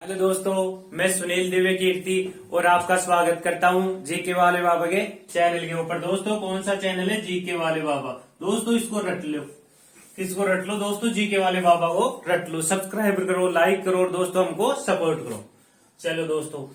Hello दोस्तों, मैं सुनील दिव्य कीर्ति और आपका स्वागत करता हूं जीके वाले बाबा के चैनल के ऊपर। दोस्तों, कौन सा चैनल है? जीके वाले बाबा। दोस्तों, इसको रट लो। किसको रट लो? दोस्तों, जीके वाले बाबा को रट लो। सब्सक्राइब करो, लाइक करो और दोस्तों हमको सपोर्ट करो। चलो दोस्तों,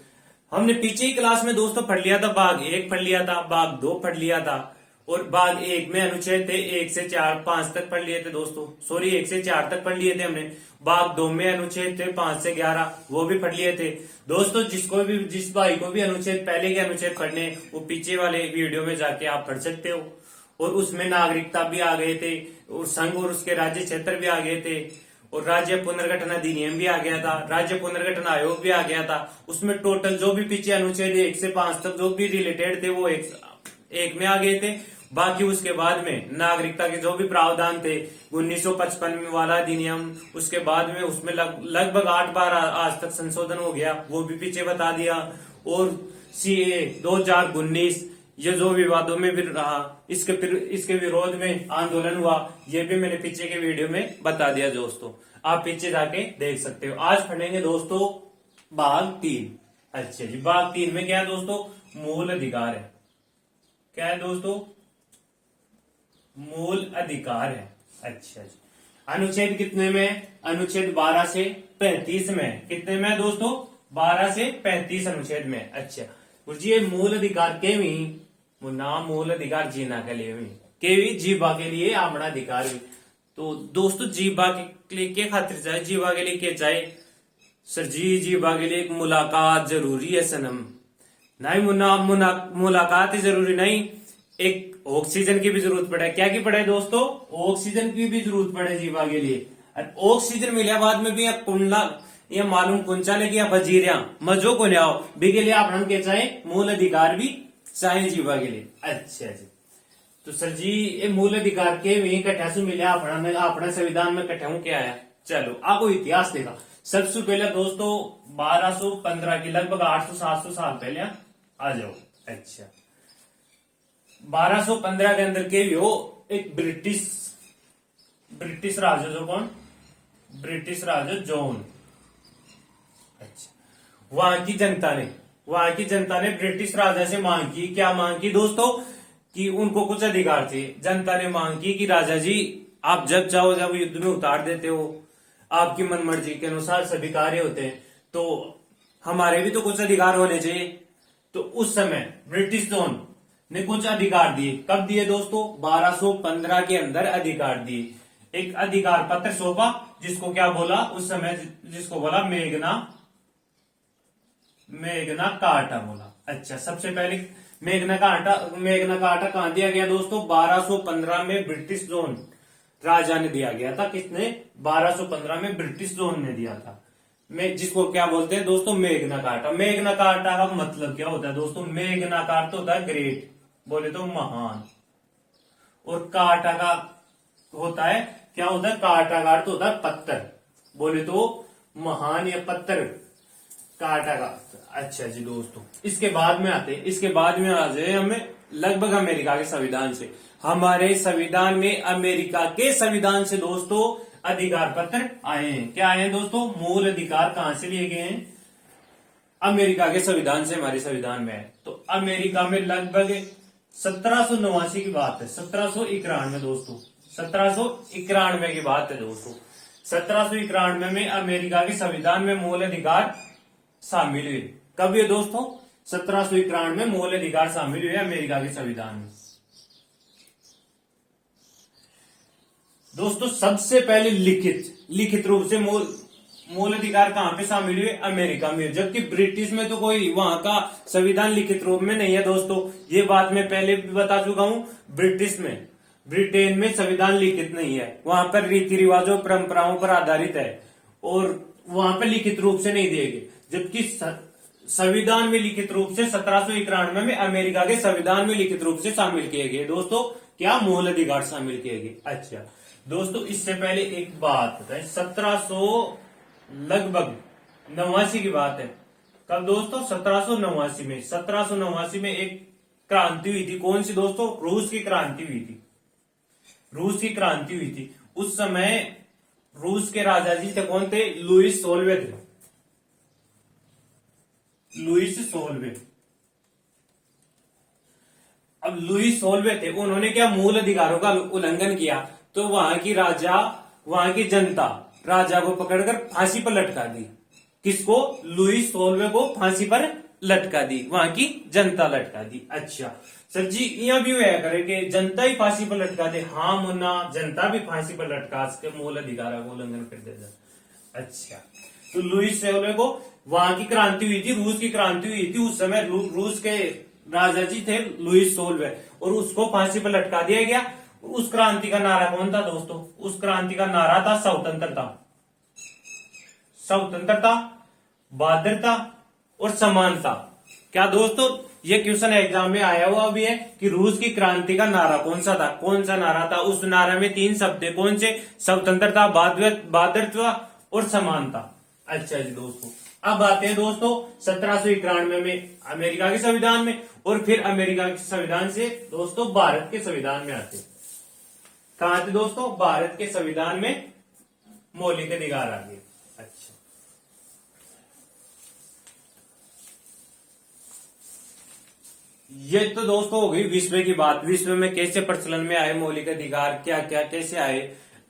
हमने पीछे ही क्लास में दोस्तों पढ़ लिया था, भाग 1 पढ़ लिया था, भाग 2 पढ़ लिया था और भाग 1 में अनुच्छेद थे 1 से 4 5 तक पढ़ लिए थे दोस्तों। सॉरी, 1 से 4 तक पढ़ लिए थे हमने। भाग 2 में अनुच्छेद थे 5 से 11, वो भी पढ़ लिए थे दोस्तों। जिस भाई को भी अनुच्छेद पहले के अनुच्छेद पढ़ने, वो पीछे वाले वीडियो में जाके आप पढ़ सकते हो। और उसमें नागरिकता भी आ गए थे और संघ और उसके राज्य क्षेत्र भी आ गए थे और राज्य पुनर्गठन अधिनियम भी आ गया था, राज्य पुनर्गठन आयोग भी आ गया था। उसमें टोटल जो भी पीछे अनुच्छेद 1 से 5 तक जो भी रिलेटेड थे वो एक में आ गए थे। बाकी उसके बाद में नागरिकता के जो भी प्रावधान थे 1955 वाला अधिनियम, उसके बाद में उसमें लगभग 8 बार आज तक संशोधन हो गया, वो भी पीछे बता दिया। और सीए 2019 ये जो विवादों में भी रहा, इसके विरोध में आंदोलन हुआ, ये भी मैंने पीछे के वीडियो में बता दिया दोस्तों। आप पीछे जाके देख सकते हो। आज पढ़ेंगे दोस्तों भाग 3। अच्छा जी, भाग 3 में क्या है दोस्तों? मूल अधिकार है। क्या है दोस्तों? मूल अधिकार है। अच्छा जी, अनुच्छेद कितने में? अनुच्छेद 12 से 35 में। कितने में दोस्तों? 12 से 35 अनुच्छेद में। अच्छा गुरुजी, ये मूल अधिकार के भी मुन्ना मूल अधिकार जीना के लिए भी जीवा के लिए आपना अधिकार भी। तो दोस्तों, जीवा के लिए क्या खातिर चाहे? जीवा के लिए क्या चाहे? सर जी, जीवा के लिए एक मुलाकात जरूरी है सनम। नहीं मुन्ना, मुलाकात ही जरूरी नहीं, एक ऑक्सीजन की भी जरूरत पड़े। क्या की पड़े दोस्तों? ऑक्सीजन की भी जरूरत पड़े जीवा के लिए। ऑक्सीजन मिले बाद में भी कुंडला ये मालूम कुंचा लेके या बजीरिया मजो को ले आओ भी के लिए आप के चाहे मूल अधिकार भी चाहे जीवा के लिए। अच्छा जी, तो सर जी ये मूल अधिकार के वही कट्ठा मिले अपना संविधान में कट्ठा क्या आया? चलो आपको इतिहास देखा। सबसे पहले दोस्तों 1215 की लगभग 800-700 साल पहले आ जाओ। अच्छा, 1215 के अंदर के भी हो एक ब्रिटिश राजा, जो कौन? ब्रिटिश राजा जॉन। अच्छा, वहां की जनता ने ब्रिटिश राजा से मांग की। क्या मांग की दोस्तों? कि उनको कुछ अधिकार थे। जनता ने मांग की कि राजा जी, आप जब चाहो जब युद्ध में उतार देते हो, आपकी मनमर्जी के अनुसार सभी कार्य होते हैं, तो हमारे भी तो कुछ अधिकार होने चाहिए। तो उस समय ब्रिटिश जॉन ने कुछ अधिकार दिए। कब दिए दोस्तों? 1215 के अंदर अधिकार दिए। एक अधिकार पत्र सौंपा, जिसको क्या बोला उस समय? जिसको बोला मेघना कार्टा बोला। अच्छा, सबसे पहले मेघना कार्टा कहां दिया गया दोस्तों? 1215 में ब्रिटिश जोन राजा ने दिया गया था। किसने? 1215 में ब्रिटिश जोन ने दिया था। जिसको क्या बोलते हैं दोस्तों? मेघना कार्टा। मेघना कार्टा का मतलब क्या होता है दोस्तों? मेघनाकार तो होता है ग्रेट, बोले तो महान, और कार्टा का होता है क्या होता है? कार्टाकार तो होता है पत्थर, बोले तो महान या पत्थर कार्टा का। अच्छा जी दोस्तों, इसके बाद में आ जाए हमें लगभग अमेरिका के संविधान से। हमारे संविधान में अमेरिका के संविधान से दोस्तों अधिकार पत्र आए हैं। क्या आए हैं दोस्तों? मूल अधिकार कहां से लिए गए हैं? अमेरिका के संविधान से हमारे संविधान में है। तो अमेरिका में लगभग 1789 की बात है। 1791 दोस्तों, 1791 की बात है दोस्तों। 1791 में अमेरिका के संविधान में मूल अधिकार शामिल हुए। कब ये दोस्तों? 1791 में मूल अधिकार शामिल हुए अमेरिका के संविधान में। दोस्तों, सबसे पहले लिखित रूप से मूल अधिकार कहां पे शामिल हुए? अमेरिका में। जबकि ब्रिटिश में तो कोई वहां का संविधान लिखित रूप में नहीं है दोस्तों। ये बात मैं पहले भी बता चुका हूं। ब्रिटेन में संविधान लिखित नहीं है, वहां पर रीति रिवाजों परंपराओं पर आधारित है और वहां पर लिखित रूप से नहीं दिए गए। जबकि संविधान में लिखित रूप से 1791 में अमेरिका के संविधान में लिखित रूप से शामिल किए गए दोस्तों। क्या? मूल अधिकार शामिल किए गए। अच्छा दोस्तों, इससे पहले एक बात है, 1789 की बात है। कब दोस्तों? 1789 में एक क्रांति हुई थी। कौन सी दोस्तों? रूस की क्रांति हुई थी। उस समय रूस के राजा जी थे, कौन थे? लुईस 16वें थे। लुईस सोलवे। अब लुईस सोलवे थे, उन्होंने क्या मूल अधिकारों का उल्लंघन किया, तो वहां की जनता राजा को पकड़कर फांसी पर लटका दी। किसको? लुईस सोलवे को फांसी पर लटका दी, वहां की जनता लटका दी। अच्छा सर जी, यहाँ भी वह करे कि जनता ही फांसी पर लटका दे? हाँ मुन्ना, जनता भी फांसी पर लटका के मूल अधिकारों को उल्लंघन कर देता। अच्छा, तो लुईस सोलवे को वहां की क्रांति हुई थी, रूस की क्रांति हुई थी, उस समय रूस के राजा जी थे लुईस सोलवे, और उसको फांसी पर लटका दिया गया। उस क्रांति का नारा कौन था दोस्तों? उस क्रांति का नारा था स्वतंत्रता। स्वतंत्रता, बहादुरता और समानता। क्या दोस्तों, ये क्वेश्चन एग्जाम में आया हुआ भी है कि रूस की क्रांति का नारा कौन सा था? कौन सा नारा था? उस नारा में 3 शब्द थे, कौन से? स्वतंत्रता, बहादुरता और समानता। अच्छा जी दोस्तों, अब आते हैं दोस्तों 1791 में अमेरिका के संविधान में, और फिर अमेरिका के संविधान से दोस्तों भारत के संविधान में आते हैं। कहां थे दोस्तों? भारत के संविधान में मौलिक अधिकार आ गए। अच्छा, ये तो दोस्तों हो गई विश्व की बात, विश्व में कैसे प्रचलन में आए मौलिक अधिकार, क्या क्या कैसे आए।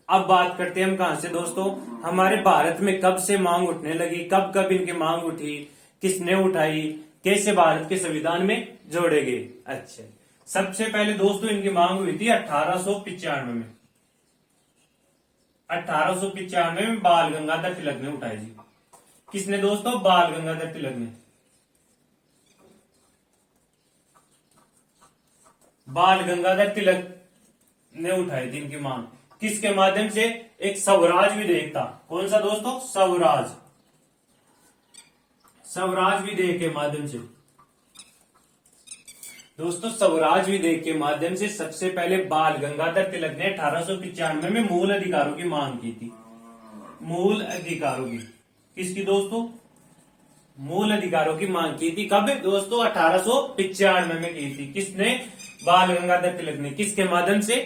अब बात करते हैं हम कहां से दोस्तों? हमारे भारत में कब से मांग उठने लगी, कब कब इनकी मांग उठी, किसने उठाई, कैसे भारत के संविधान में जोड़े गए। अच्छा, सबसे पहले दोस्तों इनकी मांग हुई थी 1895 में। 1895 में बाल गंगाधर तिलक ने उठाई जी। किसने दोस्तों? बाल गंगाधर तिलक ने। बाल गंगाधर तिलक ने उठाई थी इनकी मांग। किसके माध्यम से? एक स्वराज विधेयक था। कौन सा दोस्तों? स्वराज विधेयक के माध्यम से। दोस्तों स्वराज विधेयक के माध्यम से सबसे पहले बाल गंगाधर तिलक ने 1895 में मूल अधिकारों की मांग की थी। मूल अधिकारों की, किसकी दोस्तों? मूल अधिकारों की मांग की थी। कब दोस्तों? 1895 में की थी। किसने? बाल गंगाधर तिलक ने। किसके माध्यम से?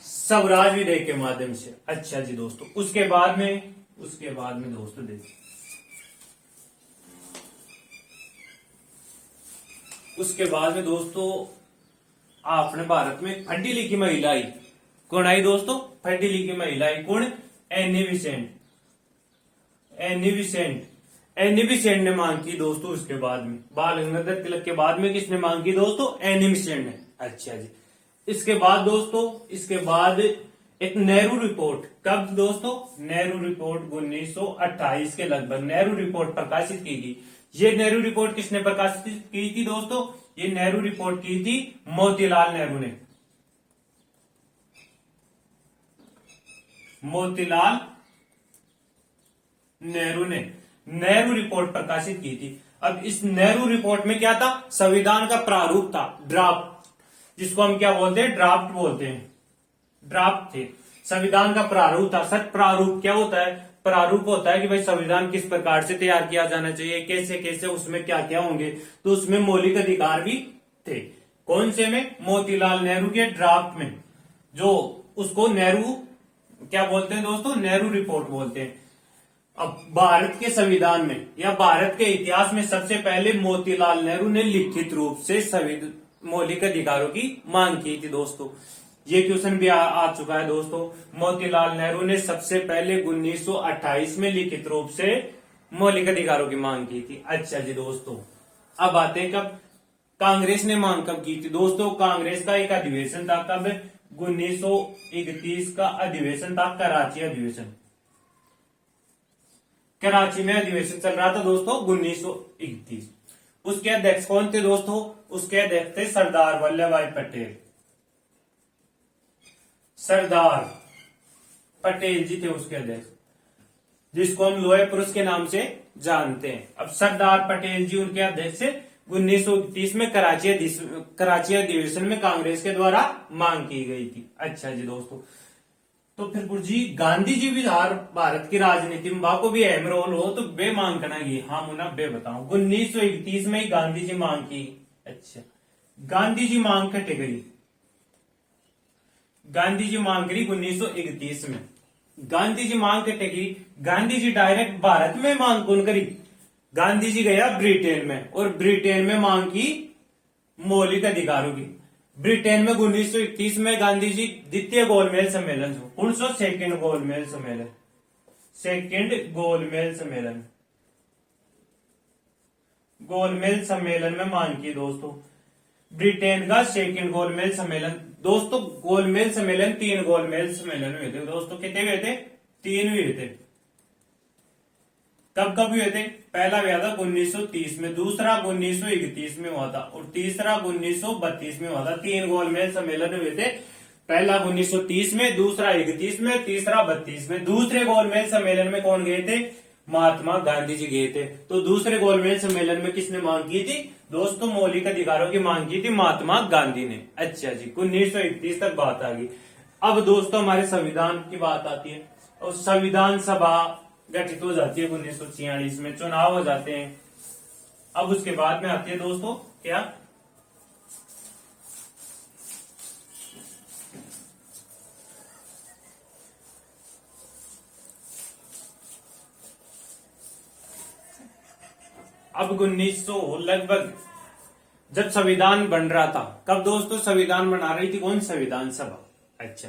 स्वराज विधेयक के माध्यम से। अच्छा जी दोस्तों, उसके बाद में दोस्तों देखिए, उसके बाद में दोस्तों अपने भारत में पढ़ी लिखी महिला आई। कौन आई दोस्तों? पढ़ी लिखी महिला आई। कौन? एनी बेसेंट ने मांग की दोस्तों। उसके बाद में बाल गंगाधर तिलक के बाद में किसने मांग की दोस्तों? एनी बेसेंट ने। अच्छा जी, इसके बाद दोस्तों, इसके बाद एक नेहरू रिपोर्ट। कब दोस्तों? नेहरू रिपोर्ट 1928 के लगभग नेहरू रिपोर्ट प्रकाशित की गई। ये नेहरू रिपोर्ट किसने प्रकाशित की थी दोस्तों? ये नेहरू रिपोर्ट की थी मोतीलाल नेहरू ने। मोतीलाल नेहरू ने नेहरू रिपोर्ट प्रकाशित की थी। अब इस नेहरू रिपोर्ट में क्या था? संविधान का प्रारूप था, ड्राफ्ट, जिसको हम क्या बोलते हैं? ड्राफ्ट बोलते हैं। ड्राफ्ट थे, संविधान का प्रारूप था। सर प्रारूप क्या होता है? प्रारूप होता है कि भाई संविधान किस प्रकार से तैयार किया जाना चाहिए, कैसे कैसे, उसमें क्या क्या होंगे। तो उसमें मौलिक अधिकार भी थे। कौन से में? मोतीलाल नेहरू के ड्राफ्ट में, जो उसको नेहरू क्या बोलते हैं दोस्तों? नेहरू रिपोर्ट बोलते हैं। अब भारत के संविधान में या भारत के इतिहास में सबसे पहले मोतीलाल नेहरू ने लिखित रूप से मौलिक अधिकारों की मांग की थी दोस्तों। ये क्वेश्चन भी आ चुका है दोस्तों। मोतीलाल नेहरू ने सबसे पहले 1928 में लिखित रूप से मौलिक अधिकारों की मांग की थी। अच्छा जी दोस्तों, अब आते हैं कब कांग्रेस ने मांग कब की थी दोस्तों? कांग्रेस का एक अधिवेशन था। कब? 1931 का अधिवेशन था, कराची अधिवेशन। कराची में अधिवेशन चल रहा था दोस्तों 1931। उसके अध्यक्ष कौन थे दोस्तों? उसके अध्यक्ष थे सरदार वल्लभ भाई पटेल। सरदार पटेल जी थे उसके अध्यक्ष, जिसको हम लोहे पुरुष के नाम से जानते हैं। अब सरदार पटेल जी उनके अध्यक्ष 1931 में कराची अधिवेशन में कांग्रेस के द्वारा मांग की गई थी। अच्छा जी दोस्तों, तो फिर गुरुजी गांधी जी भी भारत की राजनीति में बाको भी अहम रोल हो, तो बे मांग करना ये हाँ मुना बे बताऊं 1931 में ही गांधी जी मांग की। अच्छा, गांधी जी मांग कटे गई। गांधी जी मांग करी 1931 में। गांधी जी मांग कटेगी। गांधी जी डायरेक्ट भारत में मांग कौन करी? गांधी जी गया ब्रिटेन में और ब्रिटेन में मांग की मौलिक अधिकारों की। ब्रिटेन में 1931 में गांधी जी द्वितीय गोलमेज सम्मेलन, कौन सा सेकेंड गोलमेज सम्मेलन, सेकेंड गोलमेज सम्मेलन, गोलमेज सम्मेलन में मांग की दोस्तों। ब्रिटेन का सेकेंड गोलमेज सम्मेलन। दोस्तों गोलमेज सम्मेलन 3 गोलमेज सम्मेलन हुए थे दोस्तों। कितने हुए थे? 3 हुए थे। कब कब हुए थे? पहला हुआ था 1930 में, दूसरा 1931 में हुआ था और तीसरा 1932 में हुआ था। 3 गोलमेज सम्मेलन हुए थे, पहला 1930 में, दूसरा 31 में, तीसरा 32 में। दूसरे गोलमेज सम्मेलन में कौन गए थे? महात्मा गांधी जी गए थे। तो दूसरे गोलमेज सम्मेलन में किसने मांग की थी दोस्तों? मौलिक अधिकारों की मांग की थी महात्मा गांधी ने। अच्छा जी, 1931 तक बात आ गई। अब दोस्तों हमारे संविधान की बात आती है और संविधान सभा गठित हो जाती है 1946 में, चुनाव हो जाते हैं। अब उसके बाद में आती है दोस्तों क्या? अब 1900 लगभग जब संविधान बन रहा था, कब दोस्तों संविधान बना रही थी कौन? संविधान सभा। अच्छा,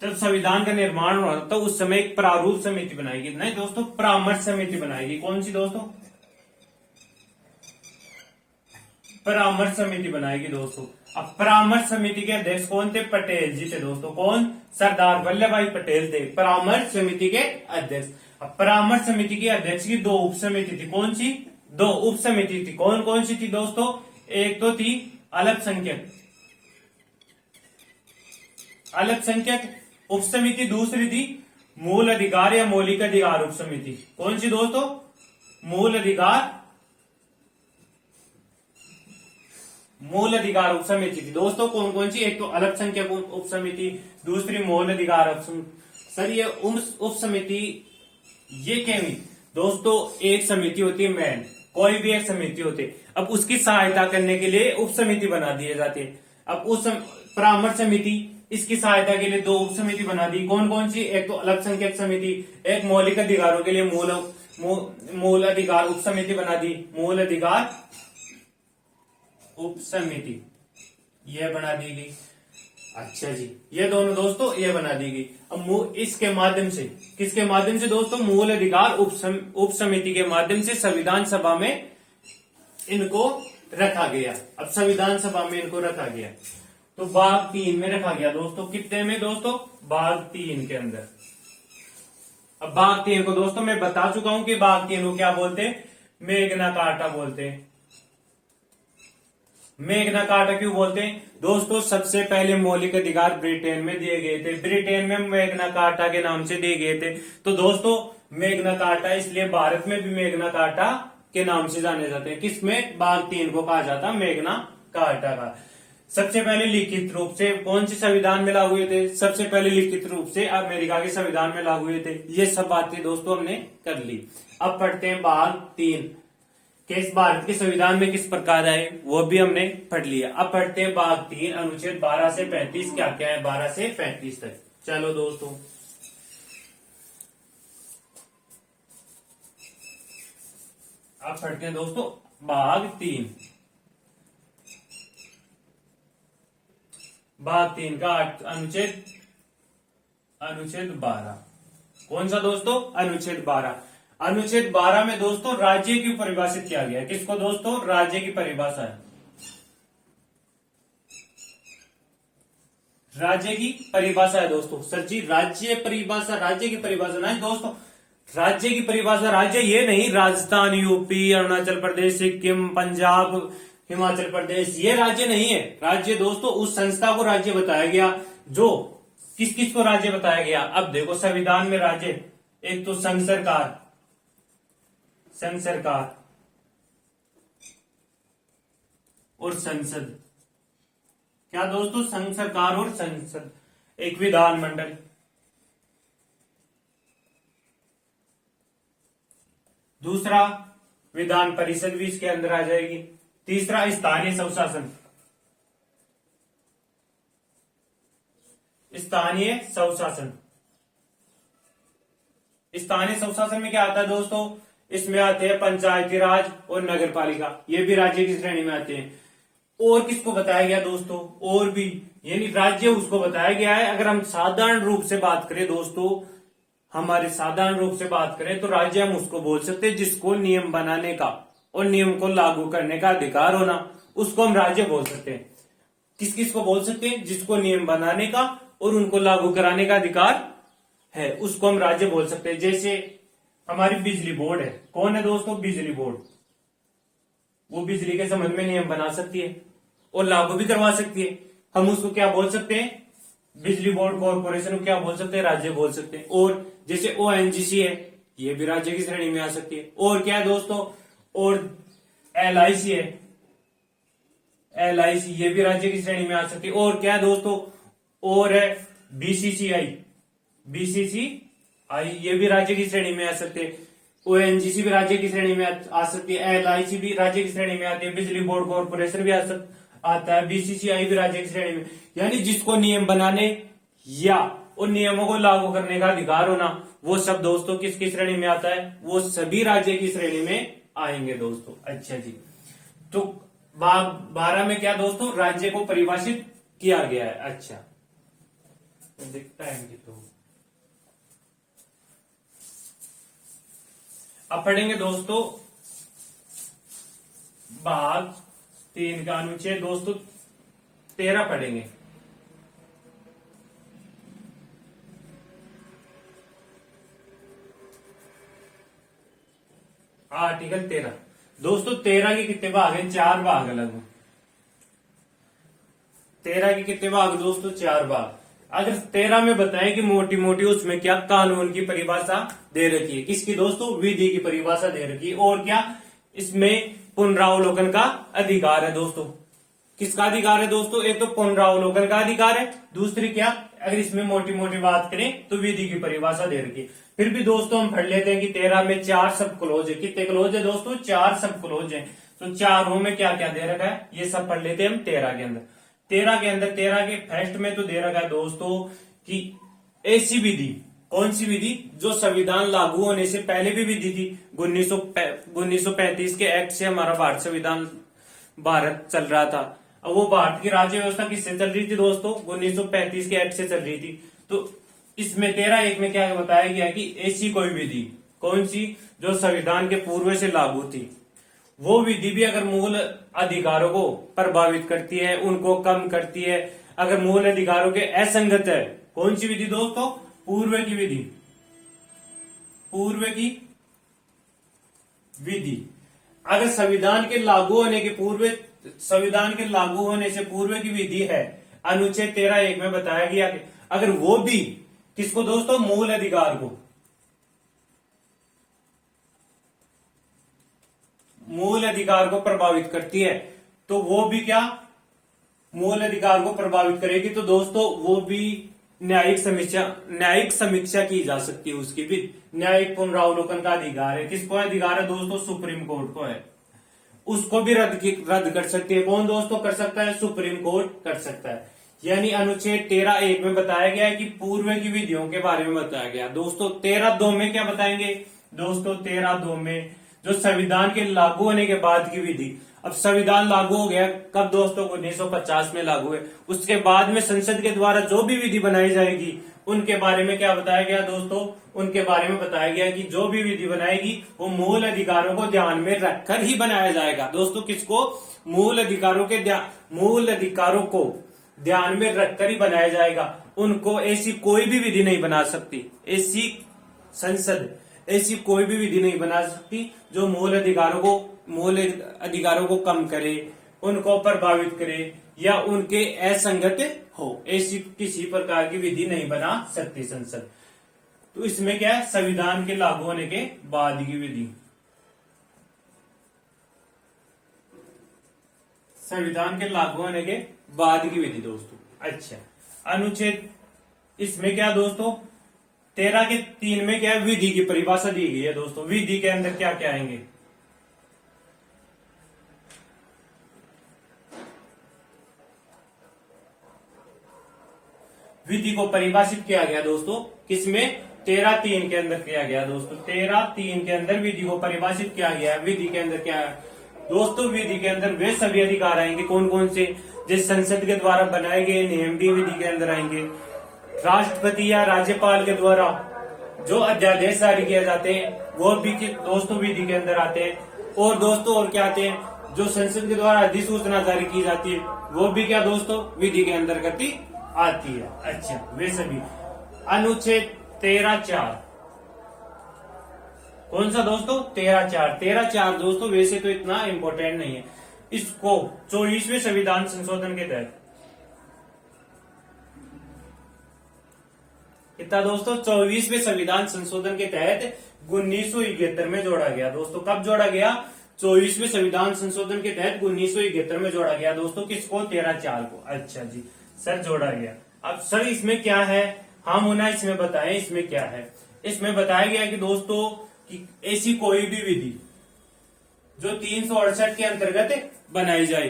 जब संविधान का निर्माण हो रहा था तो उस समय एक प्रारूप समिति बनाएगी, नहीं दोस्तों परामर्श समिति बनाएगी। कौन सी दोस्तों? परामर्श समिति बनाएगी दोस्तों। अब परामर्श समिति के अध्यक्ष कौन थे? पटेल जी थे दोस्तों। कौन? सरदार वल्लभ भाई पटेल थे परामर्श समिति के अध्यक्ष। अब परामर्श समिति के अध्यक्ष की 2 उप समिति थी। कौन सी? 2 उप समिति थी। कौन कौन सी थी दोस्तों? एक तो थी अल्पसंख्यक उप समिति, दूसरी थी मूल अधिकार या मौलिक अधिकार उप समिति। कौन सी दोस्तों? मूल अधिकार उप समिति थी दोस्तों। कौन कौन सी? एक तो अल्पसंख्यक उप समिति, दूसरी मूल अधिकार उप समिति। सर ये उप समिति ये क्या हुई दोस्तों? एक समिति होती है मैन, कोई भी एक समिति होती है, अब उसकी सहायता करने के लिए उप समिति बना दिए जाते हैं। अब उस परामर्श समिति इसकी सहायता के लिए 2 उप समिति बना दी। कौन कौन सी? एक तो अल्पसंख्यक समिति, एक मौलिक अधिकारों के लिए मूल अधिकार उप समिति बना दी, मूल अधिकार उप समिति यह बना दी गई। अच्छा जी, ये दोनों दोस्तों ये बना दी गई। अब इसके माध्यम से, किसके माध्यम से दोस्तों? मूल अधिकार उप समिति के माध्यम से संविधान सभा में इनको रखा गया। अब संविधान सभा में इनको रखा गया तो भाग 3 में रखा गया दोस्तों। कितने में दोस्तों? भाग 3 के अंदर। अब भाग 3 को दोस्तों मैं बता चुका हूं कि भाग 3 को क्या बोलते हैं? मेग्ना कार्टा बोलते हैं। मेग्ना कार्टा क्यों बोलते हैं दोस्तों? सबसे पहले मौलिक अधिकार ब्रिटेन में दिए गए थे, ब्रिटेन में मेग्ना कार्टा के नाम से दिए गए थे। तो दोस्तों मेग्ना कार्टा, इसलिए भारत में भी मेग्ना कार्टा के नाम से जाने जाते हैं। किसमें? भाग 3 को कहा जाता मेग्ना कार्टा का। सबसे पहले लिखित रूप से कौन से संविधान में लागू हुए थे? सबसे पहले लिखित रूप से अमेरिका के संविधान में लागू हुए थे। ये सब बातें दोस्तों हमने कर ली। अब पढ़ते हैं भाग 3 के भारत के संविधान में किस प्रकार है वो भी हमने पढ़ लिया। अब पढ़ते हैं भाग 3 अनुच्छेद 12 से 35 क्या क्या है? 12 से 35 तक। चलो दोस्तों अब पढ़ते हैं दोस्तों भाग 3। भाग 3 का अनुच्छेद 12 कौन सा दोस्तों? अनुच्छेद 12। अनुच्छेद 12 में दोस्तों राज्य की परिभाषित किया गया है। किसको दोस्तों? राज्य की परिभाषा है। राज्य की परिभाषा है दोस्तों। सर जी राज्य की परिभाषा नहीं दोस्तों, राज्य की परिभाषा राज्य ये नहीं राजस्थान, यूपी, अरुणाचल प्रदेश, सिक्किम, पंजाब, हिमाचल प्रदेश, ये राज्य नहीं है। राज्य दोस्तों उस संस्था को राज्य बताया गया जो किस किस को राज्य बताया गया। अब देखो संविधान में राज्य, एक तो संघ सरकार और संसद। क्या दोस्तों? संघ सरकार और संसद। एक विधानमंडल, दूसरा विधान परिषद भी इसके अंदर आ जाएगी, तीसरा स्थानीय स्वशासन। स्थानीय स्वशासन में क्या आता है दोस्तों? इसमें आते हैं पंचायती राज और नगर पालिका, ये भी राज्य की श्रेणी में आते हैं। और किसको बताया गया दोस्तों, और भी, यानी राज्य उसको बताया गया है। अगर हम साधारण रूप से बात करें दोस्तों, हमारे साधारण रूप से बात करें तो राज्य हम उसको बोल सकते हैं जिसको नियम बनाने का और नियम को लागू करने का अधिकार होना, उसको हम राज्य बोल सकते हैं। किस किस को बोल सकते हैं, जिसको नियम बनाने का और उनको लागू कराने का अधिकार है, उसको हम राज्य बोल सकते हैं। जैसे हमारी बिजली बोर्ड है, कौन है दोस्तों, बिजली बोर्ड। वो बिजली के संबंध में नियम बना सकती है और लागू भी करवा सकती है। हम उसको क्या बोल सकते हैं, बिजली बोर्ड कॉर्पोरेशन को क्या बोल सकते हैं, राज्य बोल सकते हैं। और जैसे ओएनजीसी है, ये भी राज्य की श्रेणी में आ सकती है। और क्या है दोस्तों, और एलआईसी है, एलआईसी ये भी राज्य की श्रेणी में आ सकती है। और क्या है दोस्तों, और है बीसीसीआई, बीसीसीआई ये भी राज्य की श्रेणी में आ सकते हैं। ओएनजीसी भी राज्य की श्रेणी में आ सकती है, एलआईसी भी राज्य की श्रेणी में आती है, बिजली बोर्ड कॉर्पोरेशन भी आता है, बीसीसीआई भी राज्य की श्रेणी में। यानी जिसको नियम बनाने या उन नियमों को लागू करने का अधिकार होना, वो सब दोस्तों किसकी श्रेणी में आता है, वो सभी राज्य की श्रेणी में आएंगे दोस्तों। अच्छा जी, तो भाग 12 में क्या दोस्तों, राज्य को परिभाषित किया गया है। अच्छा दिखता है तो अब पढ़ेंगे दोस्तों भाग 3 का अनुच्छेद दोस्तों 13 पढ़ेंगे। आर्टिकल 13 दोस्तों, 13 के कितने भाग हैं, 4 भाग अलग। 13 के कितने भाग दोस्तों, 4 भाग। अगर 13 में बताएं कि मोटी मोटी उसमें क्या कानून की परिभाषा दे रखी है, किसकी दोस्तों, विधि की परिभाषा दे रखी है। और क्या इसमें पुनरावलोकन का अधिकार है दोस्तों। किसका अधिकार है दोस्तों, एक तो पुनरावलोकन का अधिकार है, दूसरी क्या, अगर इसमें मोटी मोटी बात करें तो विधि की परिभाषा दे रखी है। फिर भी दोस्तों हम पढ़ लेते हैं कि 13 में 4 सब क्लोज है। कितने क्लोज है दोस्तों, 4 सब क्लोज है। तो चारों में क्या क्या दे रखा है, ये सब पढ़ लेते हैं हम 13 के अंदर। 13 के फर्स्ट में तो दे रखा है दोस्तों कि ऐसी विधि, कौन सी विधि, जो संविधान लागू होने से पहले भी विधि थी। 1935 के एक्ट से हमारा भारत संविधान भारत चल रहा था। अब वो भारत की राज्य व्यवस्था किससे चल रही थी दोस्तों, 1935 के एक्ट से चल रही थी। तो इसमें 13(1) में क्या बताया गया कि ऐसी कोई विधि, कौन सी, जो संविधान के पूर्व से लागू थी, वो विधि भी अगर मूल अधिकारों को प्रभावित करती है, उनको कम करती है, अगर मूल अधिकारों के असंगत है, कौन सी विधि दोस्तों, पूर्व की विधि, पूर्व की विधि। अगर संविधान के लागू होने के पूर्व, संविधान के लागू होने से पूर्व की विधि है, अनुच्छेद 13(1) में बताया गया कि अगर वो भी किसको दोस्तों, मूल अधिकार को, मूल अधिकार को प्रभावित करती है, तो वो भी क्या, मूल अधिकार को प्रभावित करेगी, तो दोस्तों वो भी न्यायिक समीक्षा की जा सकती है। उसकी भी न्यायिक पुनरावलोकन का अधिकार है। किसको अधिकार है दोस्तों, सुप्रीम कोर्ट को है। उसको भी रद्द कर सकती है। कौन दोस्तों कर सकता है, सुप्रीम कोर्ट कर सकता है। यानी अनुच्छेद 13(1) में बताया गया है कि पूर्व की विधियों के बारे में बताया गया दोस्तों। 13(2) में क्या बताएंगे दोस्तों, 13(2) में जो संविधान के लागू होने के बाद की विधि। अब संविधान लागू हो गया कब दोस्तों, 1950 में लागू है। उसके बाद में संसद के द्वारा जो भी विधि बनाई जाएगी, उनके बारे में क्या बताया गया दोस्तों, उनके बारे में बताया गया कि जो भी विधि बनाएगी वो मूल अधिकारों को ध्यान में रखकर ही बनाया जाएगा दोस्तों। किसको, मूल अधिकारों को ध्यान में रखकर ही बनाया जाएगा। उनको ऐसी कोई भी विधि नहीं बना सकती, ऐसी संसद ऐसी कोई भी विधि नहीं बना सकती जो मूल अधिकारों को कम करे, उनको प्रभावित करे या उनके असंगत हो। ऐसी किसी प्रकार की विधि नहीं बना सकती संसद। तो इसमें क्या है, संविधान के लागू होने के बाद की विधि, संविधान के लागू होने के बाद की विधि दोस्तों। अच्छा, अनुच्छेद इसमें क्या दोस्तों, 13 के 3 में क्या है, विधि की परिभाषा दी गई है दोस्तों। विधि के अंदर क्या क्या आएंगे, विधि को परिभाषित किया गया दोस्तों, किसमें, 13(3) के अंदर किया गया दोस्तों। 13(3) के अंदर विधि को परिभाषित किया गया है। विधि के अंदर क्या है दोस्तों, विधि के अंदर वे सभी अधिकार आएंगे कौन कौन से, जिस संसद के द्वारा बनाए गए नियम भी विधि के अंदर आएंगे। राष्ट्रपति या राज्यपाल के द्वारा जो अध्यादेश जारी किए जाते हैं वो भी दोस्तों विधि के अंदर आते हैं। और दोस्तों और क्या आते हैं, जो संसद के द्वारा अधिसूचना जारी की जाती है वो भी क्या दोस्तों विधि के अंतर्गत ही आती है। अच्छा, वे सभी। अनुच्छेद 13(4) कौन सा दोस्तों, 13(4). 13(4) दोस्तों वैसे तो इतना इम्पोर्टेंट नहीं है, इसको 24वें संविधान संशोधन के तहत इतना दोस्तों 24वें संविधान संशोधन के तहत 1971 में जोड़ा गया दोस्तों। कब जोड़ा गया, 24वें संविधान संशोधन के तहत 1971 में जोड़ा गया दोस्तों। किसको, 13(4) को। अच्छा जी सर, जोड़ा गया। अब सर इसमें क्या है, हम होना इसमें बताएं इसमें क्या है। इसमें बताया गया कि दोस्तों कि ऐसी कोई भी विधि जो 368 के अंतर्गत बनाई जाए।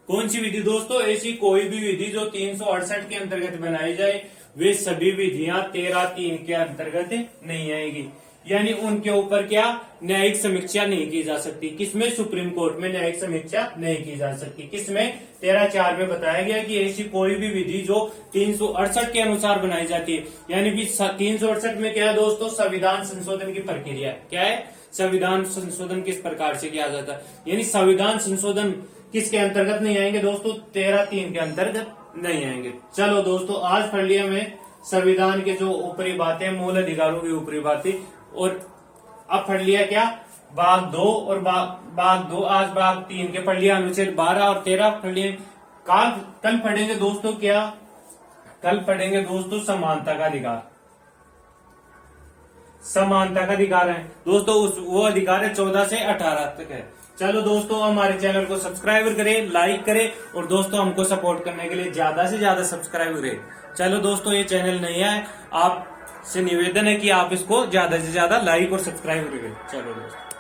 कौन सी विधि दोस्तों, ऐसी कोई भी विधि जो 368 के अंतर्गत बनाई जाए वे सभी विधियां 13(3) के अंतर्गत नहीं आएगी। यानी उनके ऊपर क्या न्यायिक समीक्षा नहीं की जा सकती। किसमें, सुप्रीम कोर्ट में न्यायिक समीक्षा नहीं की जा सकती। किसमें, 13(4) में बताया गया कि ऐसी कोई भी विधि जो 368 के अनुसार बनाई जाती है। यानी कि 368 में क्या है दोस्तों, संविधान संशोधन की प्रक्रिया क्या है, संविधान संशोधन किस प्रकार से किया जाता है। यानी संविधान संशोधन किसके अंतर्गत नहीं आएंगे दोस्तों, 13(3) के अंतर्गत नहीं आएंगे। चलो दोस्तों, आज पढ़ लिया मैं संविधान के जो ऊपरी बातें, मूल अधिकारों की ऊपरी बातें, और अब पढ़ लिया क्या, भाग 2 और भाग 2। आज भाग 3 के पढ़ लिया, अनुच्छेद 12 और 13 पढ़ लिए। कल पढ़ेंगे दोस्तों क्या, कल पढ़ेंगे दोस्तों समानता का अधिकार। समानता का अधिकार है दोस्तों, वो अधिकार है 14 से 18 तक है। चलो दोस्तों, हमारे चैनल को सब्सक्राइब करें, लाइक करें, और दोस्तों हमको सपोर्ट करने के लिए ज्यादा से ज्यादा सब्सक्राइब करें। चलो दोस्तों, ये चैनल नहीं है, आप से निवेदन है कि आप इसको ज्यादा से ज्यादा लाइक और सब्सक्राइब करें। चलो दोस्तों।